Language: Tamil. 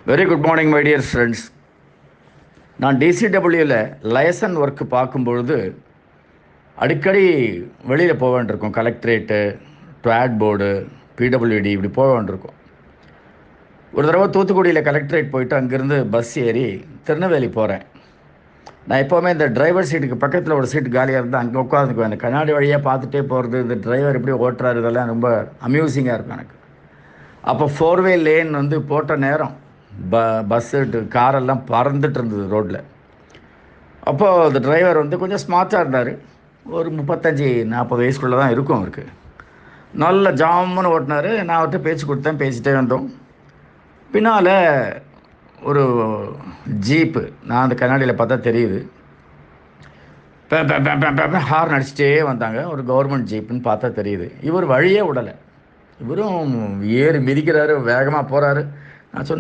Very good morning my dear friends. நான் டிசிடபிள்யூவில் லைசன் ஒர்க்கு பார்க்கும்பொழுது அடிக்கடி வெளியில் போக வேண்டியிருக்கும். கலெக்டரேட்டு, ட்வாட் போர்டு, பிடபிள்யூடி இப்படி போக வேண்டியிருக்கும். ஒரு தடவை தூத்துக்குடியில் கலெக்டரேட் போயிட்டு அங்கேருந்து பஸ் ஏறி திருநெல்வேலி போகிறேன். நான் எப்போவுமே இந்த டிரைவர் சீட்டுக்கு பக்கத்தில் ஒரு சீட்டு காலியாக இருந்தால் அங்கே உட்காந்துக்குவேன். அந்த கண்ணாடி வழியாக பார்த்துட்டே போகிறது, இந்த டிரைவர் எப்படி ஓட்டுறாரு, இதெல்லாம் ரொம்ப அம்யூசிங்காக இருக்கும் எனக்கு. அப்போ 4-வே லேன் போட்ட நேரம் பஸ்ஸு காரெல்லாம் பறந்துட்டு இருந்தது ரோட்டில். அப்போது அந்த டிரைவர் கொஞ்சம் ஸ்மார்ட்டாக இருந்தார். ஒரு 35-40 வயசுக்குள்ளே தான் இருக்கும் அவருக்கு. நல்ல ஜாமுன்னு ஓட்டினார். நான் அவர்கிட்ட பேச்சு கொடுத்தேன், பேசிட்டே வந்தோம். பின்னால் ஒரு ஜீப்பு, நான் அந்த கண்ணாடியில் பார்த்தா தெரியுது, ஹார்ன் அடிச்சிட்டே வந்தாங்க. ஒரு கவர்மெண்ட் ஜீப்புன்னு பார்த்தா தெரியுது. இவர் வழியே விடலை. இவரும் ஏறி மிதிக்கிறாரு, வேகமாக போகிறாரு. நான் சொன்னேன்,